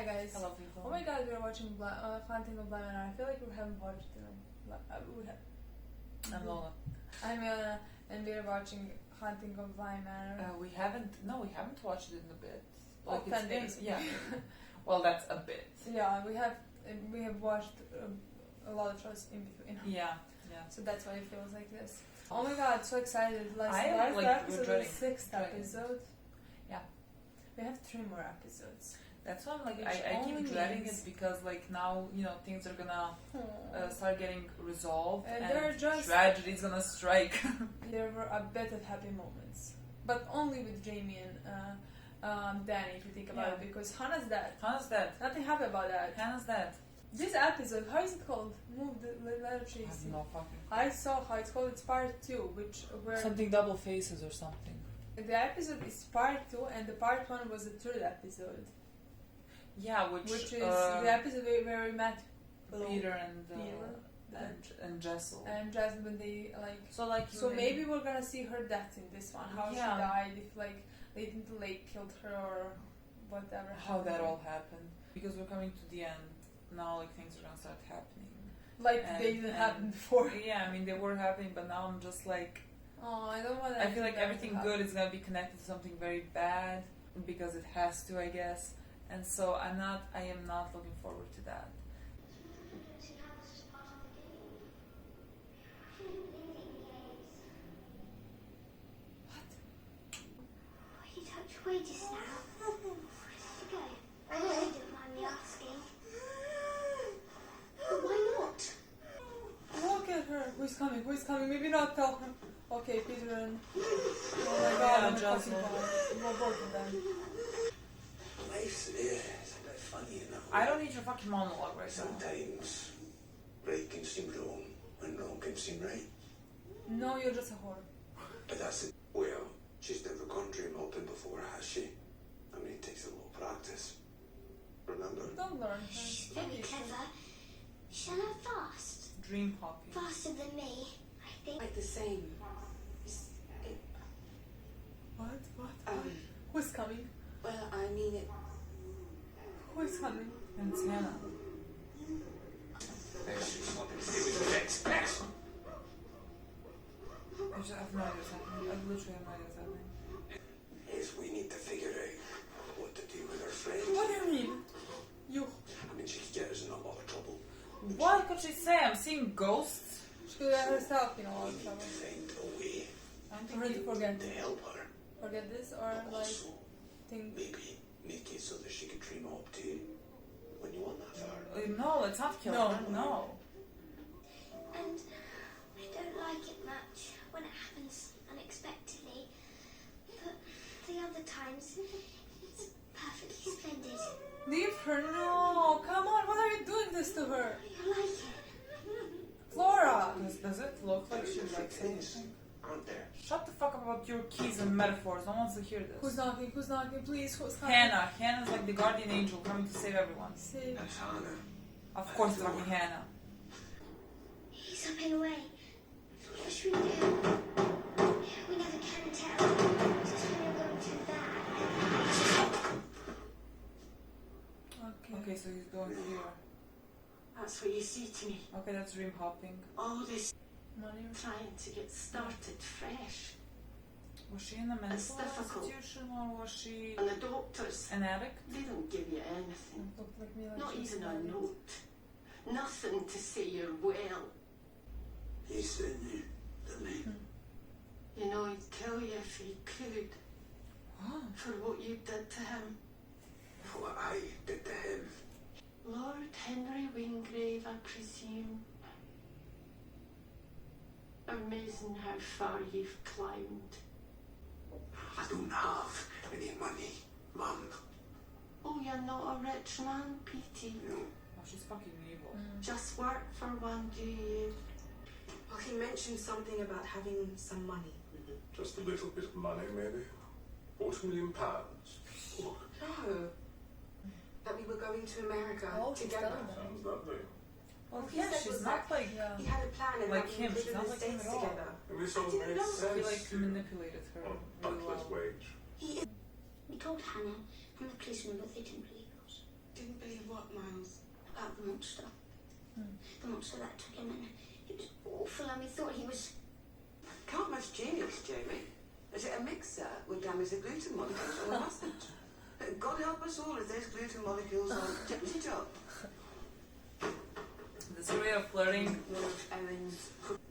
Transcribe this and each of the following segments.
Hi guys. Hello people. Oh my god, we're watching Confronting of Manor. I feel like we haven't watched it. I'm Lola. I'm and we're watching Haunting of Bly Manor. We haven't watched it in a bit. Oh, 10 days. Yeah. Well, that's a bit. Yeah, we have watched a lot of shows in between. Yeah. So that's why it feels like this. Oh my god, so excited. Last episode was the 6th episode. Yeah. We have 3 more episodes. That's why I'm like, I keep dreading it because like now, things are gonna start getting resolved and tragedy's gonna strike. There were a bit of happy moments. But only with Jamie and Danny, if you think about it, because Hannah's dead. Nothing happy about that. Hannah's dead. This episode, how is it called? Move the letter Tracy. I have no fucking. I saw how it's called. It's part 2, where something double faces or something. The episode is part 2, and the part 1 was the 3rd episode. Yeah, which is the episode where we met Peter and Jessel. And Jessel, when they So maybe we're gonna see her death in this one. How she died, if they didn't Killed her or whatever. How that all happened. Because we're coming to the end. Now things are gonna start happening. They didn't happen before. Yeah, I mean they were happening, but now I'm just like, oh, I don't want. I feel like everything good is gonna be connected to something very bad because it has to, I guess. And so I am not looking forward to that. What? You touched away just now. Where did you go? I know you don't mind me asking. But why not? Look at her. Who's coming? Maybe not tell him. Okay, Peter and... Oh my god, I'm fucking bad. Both of them. Life's it's a bit funny, I don't need your fucking monologue right now. Sometimes right can seem wrong and wrong can seem right. No, you're just a whore. But that's it. Well, she's never gone dream hopping before, has she? I mean, it takes a lot of practice. Remember? Don't learn. She's very clever. She'll learn fast. Dream hopping. Faster than me, I think. Like the same. What? Who's coming? Well, I mean it. Who is coming? And it's Hannah. She's not going to stay with the next person. I have no idea what's happening. I literally have no idea what's happening. Yes, we need to figure out what to do with her friend. What do you mean? I mean, she could get us in a lot of trouble. What could she say? I'm seeing ghosts. She could get herself in a lot We of need trouble. to find a way For her to forget. to help her. Forget this or Also, think. maybe make it so that she could dream up too. When you want that far. No, let's not kill her. No. And I don't like it much when it happens unexpectedly. But the other times, it's perfectly splendid. Leave her. No, come on. What are you doing this to her? You like it? Flora. Does it look like she Different likes things, anything? aren't there? Shut the fuck up about your keys and metaphors. No one wants to hear this. Who's knocking? Please, who's coming? Hannah. Hannah's like the guardian angel coming to save everyone. Save. That's Hannah. Of course it's fucking Hannah. He's up and away. What should we do? We never can tell. Just when you're going too bad. Okay, so he's going here. That's what you see to me. Okay, that's dream hopping. All this Money. trying to get started fresh. Was she in a mental It's difficult. institution or was she And the doctors, an addict? they don't give you anything. Looked like me. Not even a note. Nothing to say you're well. He sent you, didn't he? You know, he'd kill you if he could for what you did to him. What I did to him. Lord Henry Wingrave, I presume. Amazing how far you've climbed. I don't have any money, Mum. Oh, you're not a rich man, Petey. No. Oh, she's fucking evil. Just work for one, do you? Oh, he mentioned something about having some money. Just a little bit of money, maybe. £40 million. Look, No. That we were going to America together. sounds lovely. Well, He yeah, said she's was not like He had a plan and like that we him. would She's live not in the like him States at all. together. And this all I didn't makes know. sense. he like manipulated her. On really butler's well. wage. We told Hannah and the policeman, but they didn't believe us. Didn't monster. The monster that took him, and it was awful, and we thought he was... Can't much genius, Jamie. Is it a mixer would damage the gluten molecules or mustn't? God help us all if those gluten molecules aren't tip-top. This way of flirting.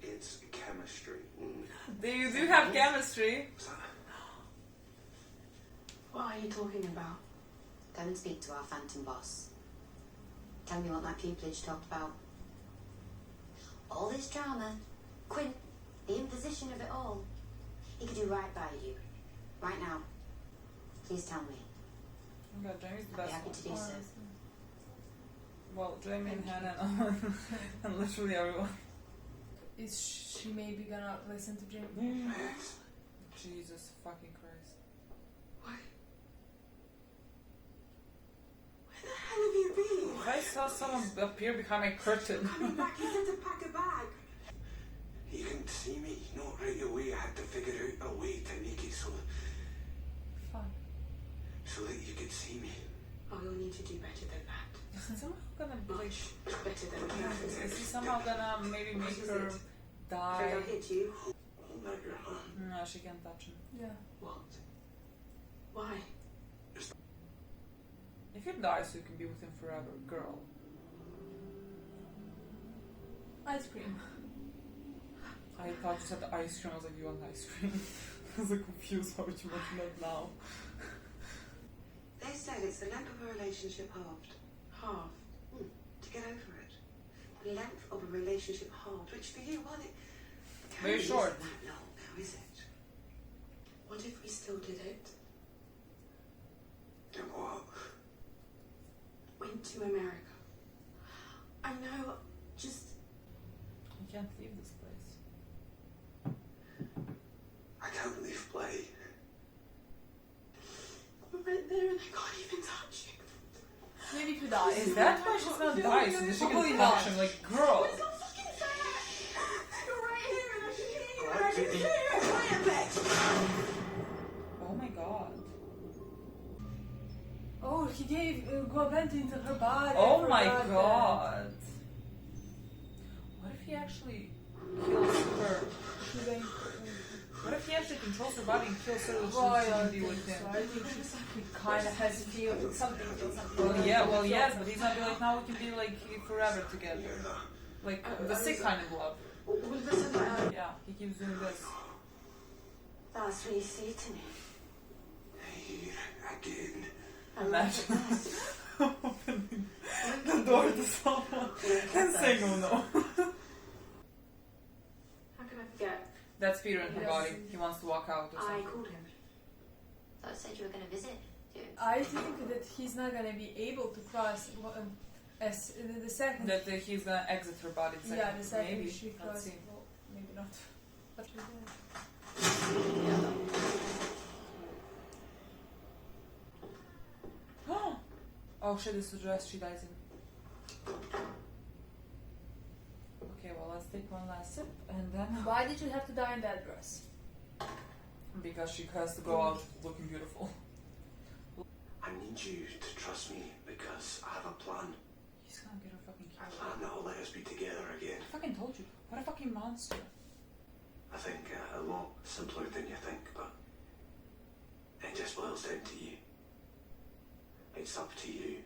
It's chemistry. You do have chemistry. What are you talking about? Go and speak to our phantom boss. Tell me what that pupillage talked about. All this drama, Quinn, the imposition of it all. He could do right by you. Right now. Please tell me. Oh God, Jamie's the I'd be best happy one. to do so. Well, Jamie and Hannah and literally everyone. Is she maybe gonna listen to Jamie? Jesus fucking Christ. Why? Where the hell have you been? If I saw someone appear behind my curtain. Coming back, you said to pack a bag. You couldn't see me, not right away. I had to figure out a way to make it so that you could see me. Oh, you'll need to do better than that. Is he somehow gonna like? Much better than that. Is he somehow gonna maybe make her die? Afraid I'll hit you? Hold out your hand. No, she can't touch him. Yeah. What? Why? If you die, so you can be with him forever, girl. Ice cream. I thought you said the ice cream. I was like, you want ice cream? I was like confused. Why would you mention that now? They said it's the length of a relationship halved. Half. To get over it. The length of a relationship halved, which for you, well, it very short. Isn't that long now, is it? What if we still did it? And what? Went to America. I know, just... You can't leave this place. I can't leave play. We're right there and I can't even touch you. Maybe if you die. Is that why she's gonna die? So that she can touch him? Like, girl. It's not fucking fair! You're right here and I can hear you and I can hear you! Quiet, bitch! Oh my God. Oh, he gave went into her body. Oh my God. What if he actually kills her? What if he actually controls her body and kills her so she can be with him? I think he kind of has feelings, something. Well, yes, but he's not be like, now we can be like forever together. Like the sick kind of love. Yeah, he keeps doing this. That's what you say to me. Here again. Imagine opening the door to someone and saying, oh no. How can I forget? That's Peter in her body. He wants to walk out or I something. called him. Thought I said you were going to visit. Dude. I think that he's not gonna be able to cross as the second. That he's gonna exit her body. The second. Yeah, the second maybe. she Let's crosses. see. Well, maybe not. But Oh shit, this is the dress she dies in. Okay, well, let's take one last sip and then. why did you have to die in that dress? Because she has to go out looking beautiful. I need you to trust me because I have a plan. He's gonna get her fucking A killed. plan that'll let us be together again. I fucking told you. What a fucking monster. I think a lot simpler than you think, but it just boils down to you. It's up to you.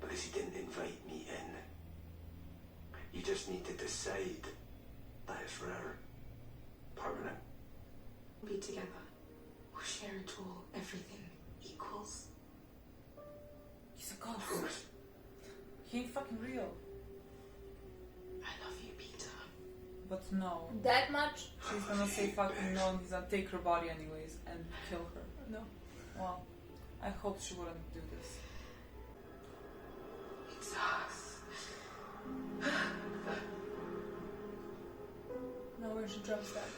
Because you didn't invite me in. You just need to decide that it's forever. Permanent. We'll be together. We'll share it all. Everything. Equals. He's a ghost. He ain't fucking real. I love you, Peter. But no. That much? She's gonna say fucking no and he's gonna take her body anyways and kill her. No. Well, I hope she wouldn't do this. It's us. No, where she drops that.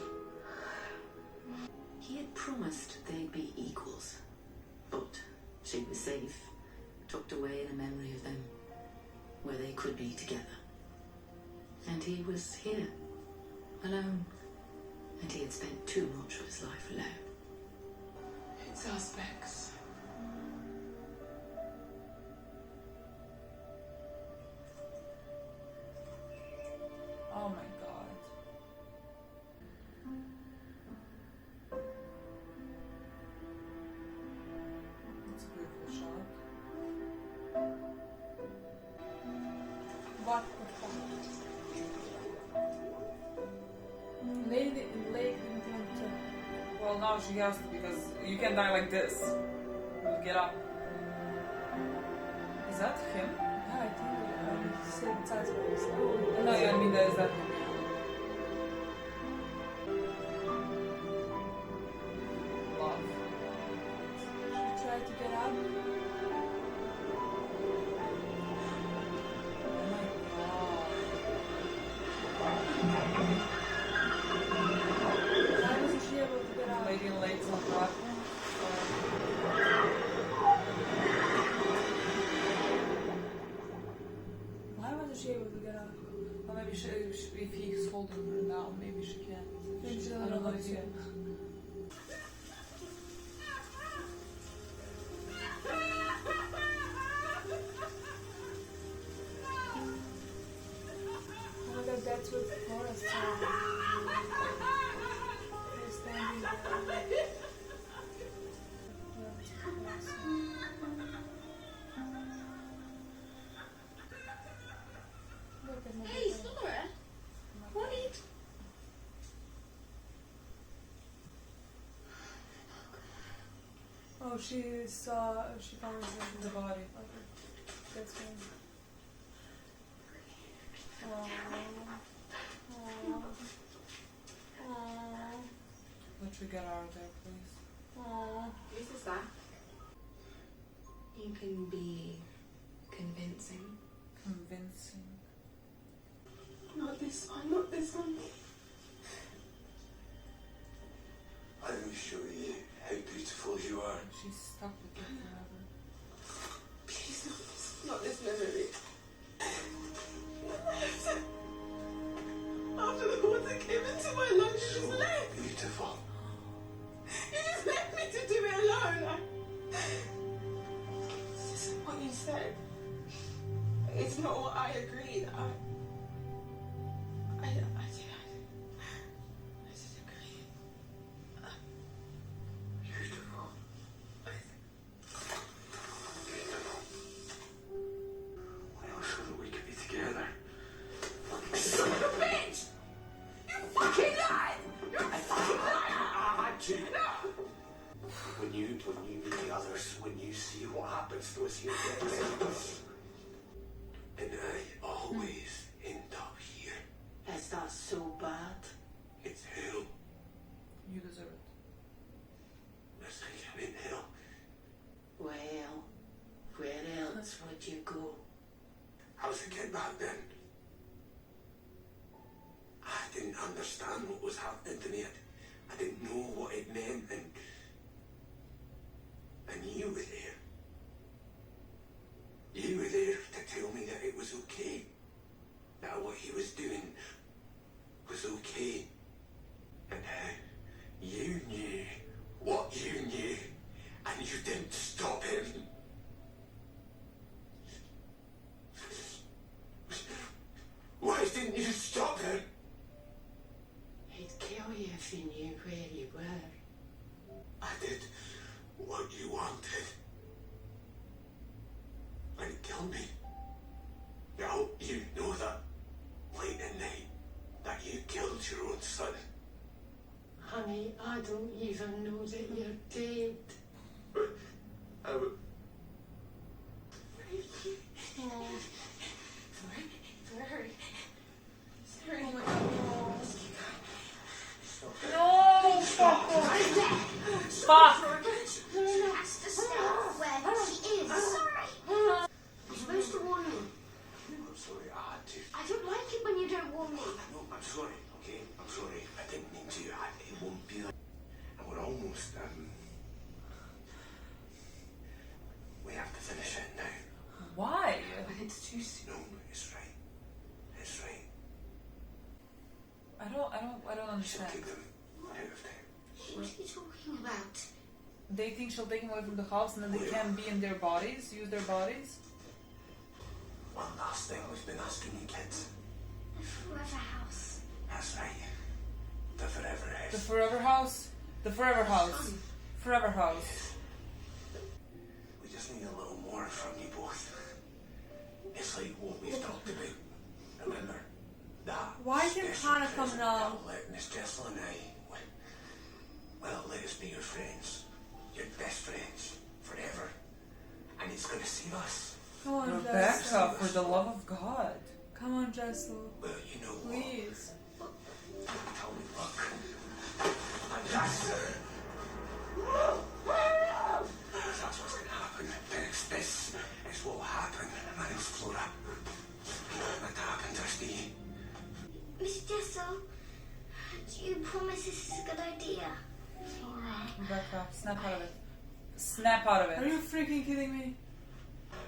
He had promised they'd be equals, but she was safe, tucked away in a memory of them, where they could be together. And he was here, alone, and he had spent too much of his life alone. It's us, Bex. Well, now she has to, because you can't die like this. You get up. Is that him? Yeah, I think he said it's as well. No, yeah, I mean, that is that him. Love. She tried to get up. Oh my god. Why wasn't she able to get up? Lady in Lake's on the platform. Why wasn't she able to get up? Well, maybe if he's holding her now, maybe she can't. Maybe she I doesn't don't know know what to yet. Oh my god, that's what Forrest said. They're standing there. Look at my Hey, baby. Laura. What are you... Oh, she found The body. Okay, that's right. Aww. Let you get out of there, please. Aww. Whose is that? You can be convincing. Convincing. Not this one, not this one. I will show you how beautiful you are. She's stuck with it forever. Please, not this memory. After the water came into my lungs, you just left. Beautiful. You just left me to do it alone. This isn't what you said. It's not what I agreed. I did agree. Beautiful. Beautiful. Well, so that we could be together. Son of a bitch! You fucking lied! You fucking lied! I had to. When you meet the others, when you see what happens to us, you get it. And I always end up here. Is that so bad? It's hell. You deserve it. There's something in hell. Well, where else would you go? I was a kid back then. I didn't understand what was happening to me. I didn't know what it meant, and you were there. You were there to tell me that it was okay. That what he was doing was okay. And you knew what you knew, and you didn't stop him. Why didn't you stop him? He'd kill you if he knew where you were. I did what you wanted. And it killed me. I hope you know that late at night that you killed your own son. Honey, I don't even know that you're dead. I would. Sorry. Oh my god, no. No! Fuck! Fuck! That's the stuff where she is. Sorry. You're supposed to warn me. I'm sorry, I had to. I don't like it when you don't warn me. No, I'm sorry, okay? I'm sorry. I didn't mean to. It won't be like. And we're almost, we have to finish it now. Why? But it's too soon. No, it's right. It's right. I don't She'll understand. take them out of time. What are you talking about? They think she'll take them away from the house and then they can't be in their bodies, use their bodies? One last thing we've been asking you kids. The forever house. That's right. The forever The house. forever house? The forever house. Forever house. We just need a little more from you both. It's like what we've talked about. Remember? That Why didn't special Hannah come present now? that let Miss Jessel and I... Well, well, let us be your friends. Your best friends. Forever. And it's gonna save us. Come on, Rebecca, Jessel. for the love of God. Come on, Jessel. Well, you know Please. what? Tell me, look. And that's what's gonna happen. This is what will happen. My name's Flora. Like that happened to Steve. Miss Jessel, do you promise this is a good idea? Flora. Rebecca, snap out of it. Snap out of Are it. you freaking kidding me?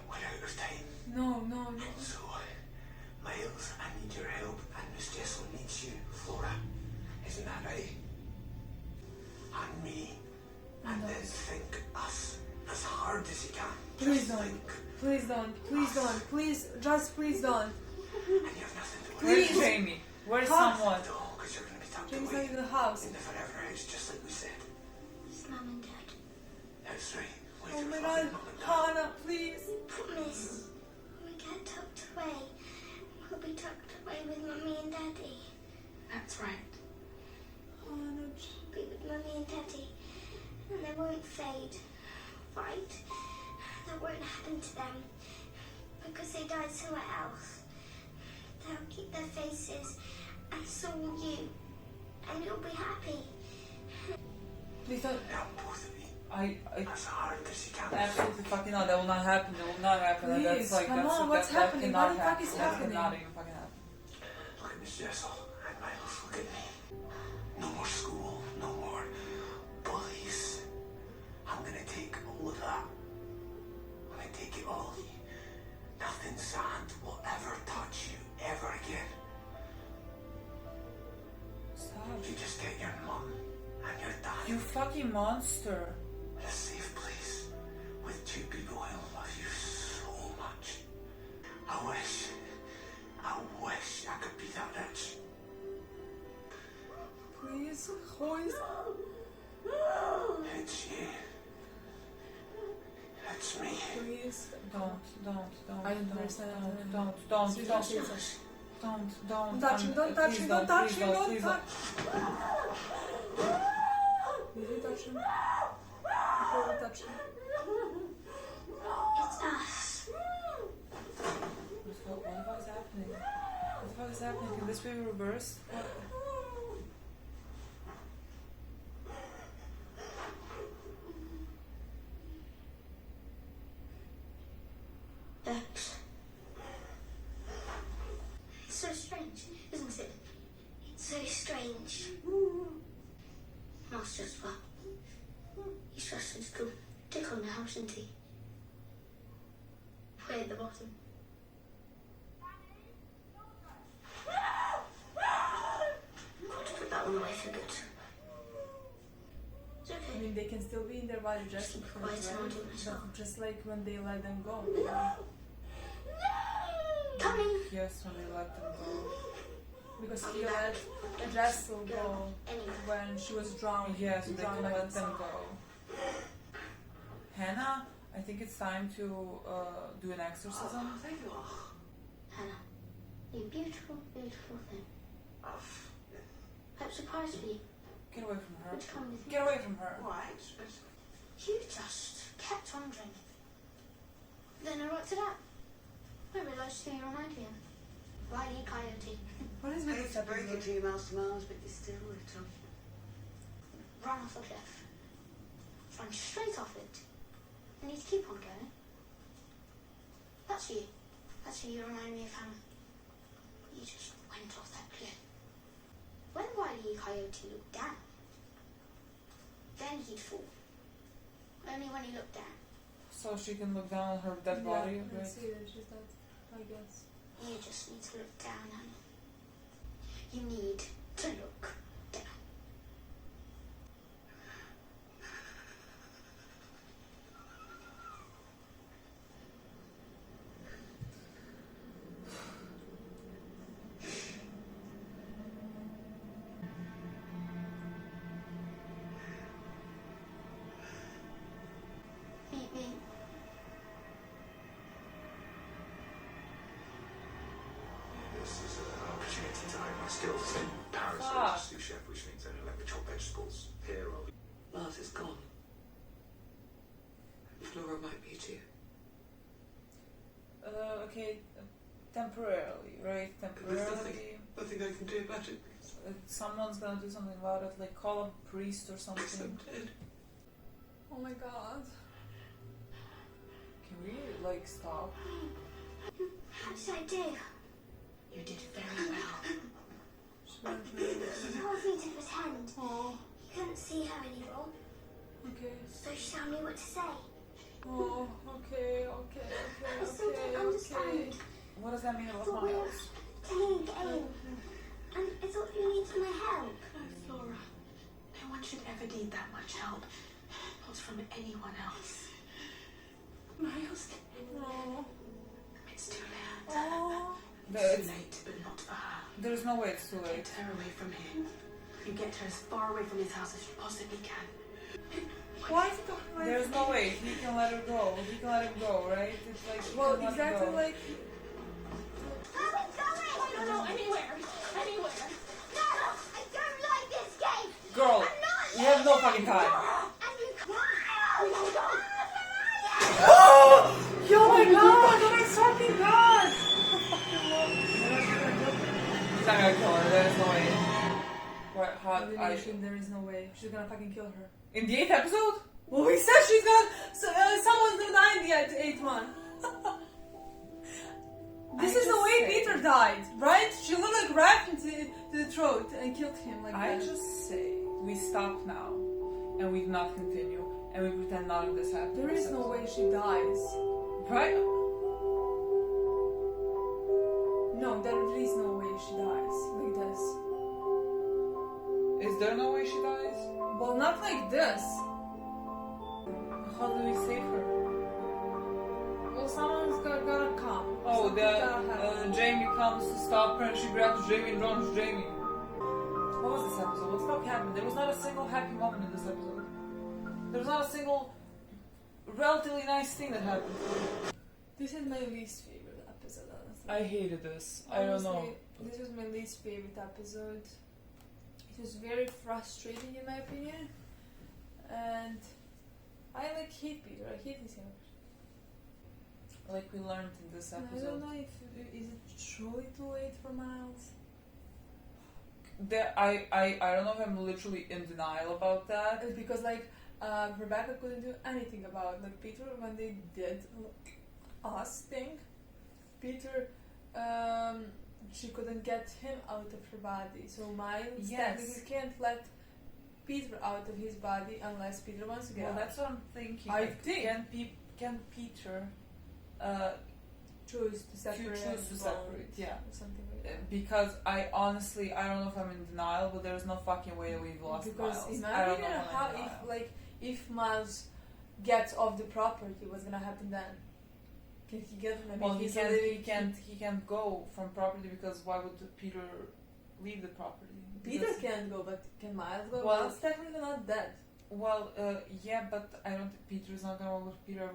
We're out of time. No, no, no. So, Miles, I need your help, and Miss Jessel needs you, Flora. Isn't that right? And me. And then think us as hard as you can. Please Just don't. think. Please don't. Please don't. Please, just please don't. And you have nothing to worry Where's Please. Jamie? Where's Huh? someone? about. No, because you're going to be tucked Jamie's away not in the house. in the forever house, just like we said. It's Mum and Dad. That's right. With Oh your my father god, and mum and dad. Hannah, please. Promise. When we get tucked away, we'll be tucked away with Mummy and Daddy. That's right. Hannah, Be with Mummy and Daddy. And they won't fade. Right? That won't happen to them. Because they died somewhere else. They'll keep their faces. And so will you. And you'll be happy. please don't. Help both of you. I As hard as you can. absolutely fucking not. That will not happen. That will not happen. And Please, that's like, come that's, on, what's that happening? cannot What the fuck happen. is That happening? cannot even fucking happen. Look at Miss Jessel and Miles. Look at me. No more school. No more bullies. I'm going to take all of that. I'm going to take it all. Nothing sad will ever touch you ever again. Stop. You just get your mum and your dad You fucking monster. in a safe place with two people who love you so much. I wish I could be that rich. Please, who is... It's you. It's me. Please. Don't. I don't understand. Don't. Seriously, Don't. Don't touch him, don't touch him, don't touch him, don't touch him. Did you touch him? Before we touch him. It's us. What the fuck is happening? What the fuck is happening? Can this be reversed? It's so strange, isn't it? It's so strange. Master as well. He's trusted to tick on the house, isn't he? Way at the bottom. Got to put that one away for good. It's I okay. mean, they can still be in their body just Keep because, quiet and I'll do right? myself. Just like when they let them go. Coming! Yes, when they let them go. Because he let Jessel go Anyway. when she was drowned. Yes, they drowned can by let the them sun. go. Hannah, I think it's time to do an exorcism. There you are. Hannah, you beautiful, beautiful thing. I'm surprised for you. Get away from her. Would you come with me? Get away from her. Right, but You just kept on drinking. Then I worked it out. I realised who you remind me of. Wile E. Coyote. What is I with hate this to break it episode? to you, Master Miles, but you're still little. Run off a cliff. Run straight off it. I need to keep on going. That's you. That's who you remind me of, Hannah. You just went off that cliff. When Wile E. Coyote looked down, then he'd fall. Only when he looked down. So she can look down on her dead body. Yeah, I Right? see that she's dead, I guess. You just need to look down, Hannah. You need to look down. Meet me. This is an opportunity to hide my skills in Paris. Fuck. Just do Laura might be to you. Okay, temporarily, right? Temporarily. Nothing I can do about it. Someone's gonna do something about it, like call a priest or something. I'm dead. Oh my god. Can we, like, stop? What did I do? You did very well. She told me to pretend. Oh, You couldn't see her anymore, okay. so she told me what to say. Oh, okay. I still don't understand. What does that mean about Thought we were Miles? playing a game, and I thought you needed my help. Laura, no one should ever need that much help. Not from anyone else. Miles, Oh, it's too late. oh. It's too late, but not for her. There's no way it's too late. Get her away from him. You get her as far away from his house as you possibly can. Why is it talking like There's no way. He can let her go. He can let him go, right? It's like he Well, can let her exactly go. like. Where are we going? No, anywhere. Anywhere. No, I don't like this game. Girl, I'm not you have no fucking time. And you Miles! Oh my god! Oh my fucking god! He's not gonna kill her. There's no way. What? How? There is no way. She's gonna fucking kill her. In the 8th episode? Well, we said she's gonna. Someone's gonna die in the 8th one. This is the way Peter died, right? She looked like wrapped into the throat and killed him like I that. just say we stop now and we do not continue and we pretend none of this happened. There is no way she dies. Right? No, there is no way she dies like this. Is there no way she dies? Well, not like this. How do we save her? Well, someone's gonna come. Oh, Something's gonna happen. Jamie comes to stop her and she grabs Jamie and drones Jamie. What was this episode? What the fuck happened? There was not a single happy moment in this episode. There was not a single relatively nice thing that happened. This is my least favorite episode, honestly. I hated this. I don't know. Honestly, this was my least favorite episode. It was very frustrating in my opinion. And I hate Peter. I hate his character. Like we learned in this I episode. don't know if is it truly too late for Miles. I don't know if I'm literally in denial about that. It's because Rebecca couldn't do anything about Peter when they did us thing. Peter, she couldn't get him out of her body. So Miles technically can't let Peter out of his body unless Peter wants to get Well, out. that's what I'm thinking. I think. Can Peter choose to separate. Yeah. Or something like that. Because I honestly, I don't know if I'm in denial, but there's no fucking way that we've lost Because Miles. in my I don't opinion, know if I'm in denial. if Miles gets off the property, what's gonna happen then? Can he get? Well, he can't go from property because why would Peter leave the property? Peter Because- can't go, but can Miles go? Well- Miles technically not dead. Well, yeah, but I don't think Peter's not gonna let Peter ever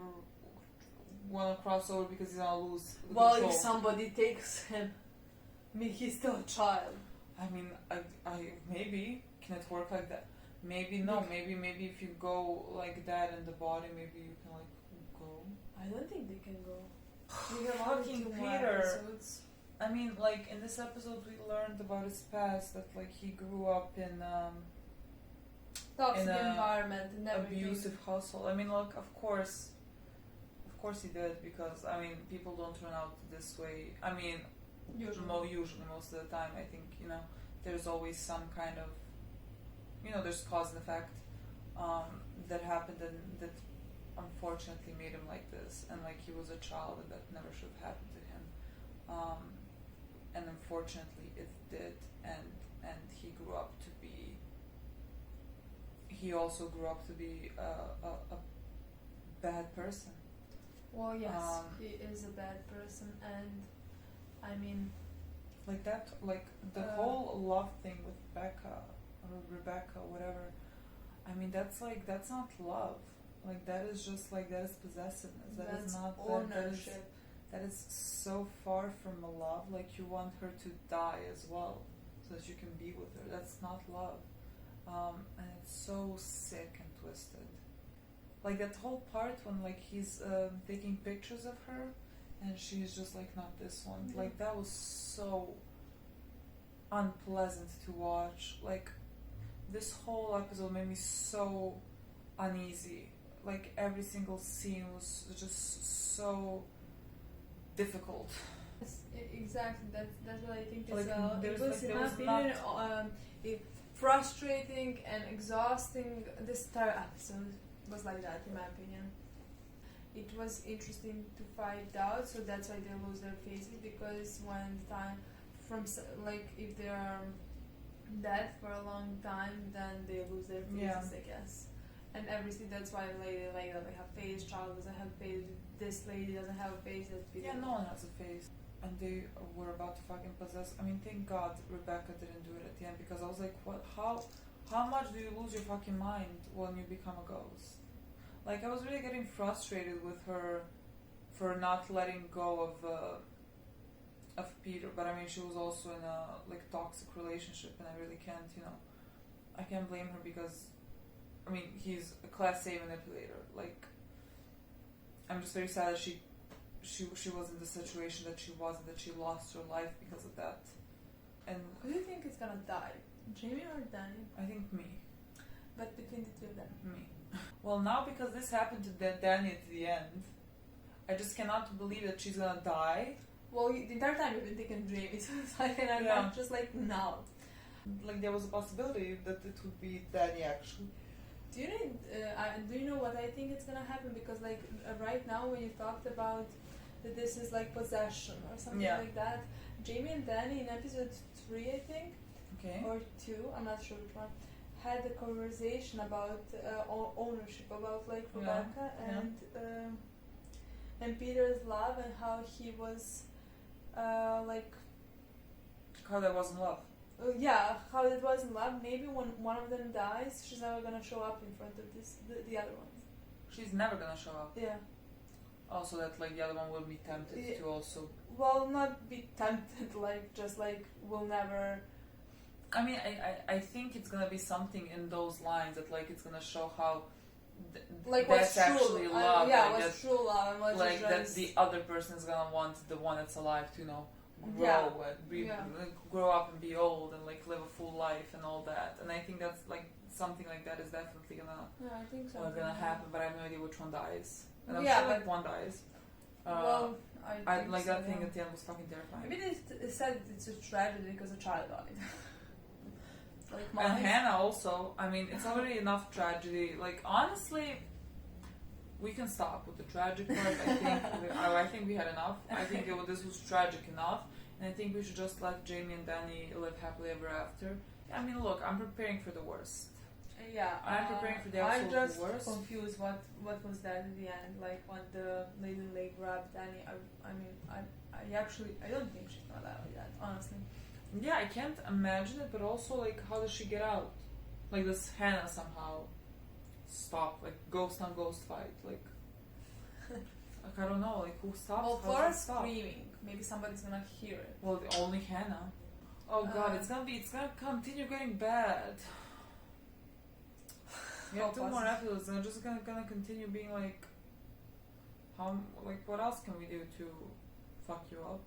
wanna cross over because he's gonna lose the Well, control. if somebody takes him, I mean, he's still a child. I mean, I maybe can it work like that? Maybe no. Maybe if you go like that in the body, maybe you can go. I don't think they can go. We have only Fucking 2 more Peter. episodes. I mean, in this episode, we learned about his past that he grew up in Toxic in a environment and everything. abusive household. I mean, look, of course he did because I mean, people don't turn out this way. I mean, usually most of the time, I think there's always some kind of there's cause and effect that happened and that unfortunately made him like this, and he was a child and that never should have happened to him, and unfortunately it did, and he also grew up to be a bad person. Well, yes, he is a bad person, and I mean, the whole love thing with Rebecca, whatever. I mean, that's not love. That is just that is possessiveness. That is not ownership. That is so far from a love. You want her to die as well, so that you can be with her. That's not love. And it's so sick and twisted. Like that whole part when like he's taking pictures of her, and she's just like, not this one. Yeah. Like that was so unpleasant to watch. Like this whole episode made me so uneasy. Like every single scene was just so difficult. Yes, exactly. That's what I think is. Like, It was, in my opinion, frustrating and exhausting. This entire episode was like that, in my opinion. It was interesting to find out, so that's why they lose their faces, because when time from like if they are dead for a long time, then they lose their faces, I guess. And everything, that's why lady like that they have face, child doesn't have face, this lady doesn't have a face. Yeah, no one has a face. And they were about to fucking possess. I mean, thank God Rebecca didn't do it at the end, because I was like, what? How much do you lose your fucking mind when you become a ghost? Like, I was really getting frustrated with her for not letting go of Peter. But I mean, she was also in a like toxic relationship, and I really can't, I can't blame her, because I mean, he's a class A manipulator. Like, I'm just very sad that she was in the situation that she was, and that she lost her life because of that. And who do you think is gonna die, Jamie or Danny? I think me. But between the two of them, me. Well, now because this happened to Danny at the end, I just cannot believe that she's gonna die. Well, the entire time you've been thinking Jamie, so it's like, and I'm just like, no. Like, there was a possibility that it would be Danny, actually. Do you know what I think it's gonna happen? Because like right now, when you talked about that this is like possession or something like that, Jamie and Danny in episode 3, I think, or 2, I'm not sure which one, had a conversation about ownership, about like Rebecca and Peter's love, and how he was like how that wasn't love. How it was in love. Maybe when one of them dies, she's never gonna show up in front of the other one. She's never gonna show up. Yeah. Also, that like the other one will be tempted to also. Well, not be tempted, like just like will never. I mean, I think it's gonna be something in those lines that like it's gonna show how. Like that's what's actually true. love. Yeah, like what's true love, and what's like just that the other person is gonna want the one that's alive to grow and grow up and be old and like live a full life and all that. And I think that's like something like that is definitely I think so. gonna happen, but I have no idea which one dies. And I'm Yeah, sure like but- one dies. Well, I think like so, that thing yeah. at the end was fucking terrifying. Maybe they said it's a tragedy because a child died. Like And Hannah also. I mean, it's already enough tragedy. Like honestly, we can stop with the tragic part. I think we had enough. I think this was tragic enough, and I think we should just let Jamie and Danny live happily ever after. I mean, look, I'm preparing for the worst. Yeah, I'm preparing for the absolute I'm just worst. confused what was that in the end, like when the lady grabbed Danny. I actually don't think she's gonna die like that, honestly. Yeah, I can't imagine it, but also like how does she get out? Like does Hannah somehow stop, like ghost on ghost fight, like I don't know, like who stops? Well, How for does it stop? screaming, maybe somebody's gonna hear it. Well, only Hannah. Oh god, it's gonna continue getting bad. We have 2 more episodes, and I'm just gonna continue being like, what else can we do to fuck you up?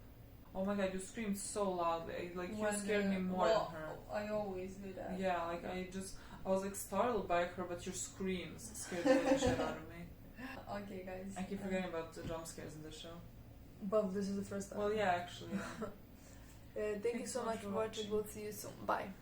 Oh my god, you screamed so loudly, like you scared me more than her. I always do that. Yeah, like I was like startled by her, but your screams scared the living shit out of me. Okay, guys. I keep forgetting about the jump scares in this show. But this is the first time. Well, yeah, actually. Thank you so much for watching. We'll see you soon. Bye.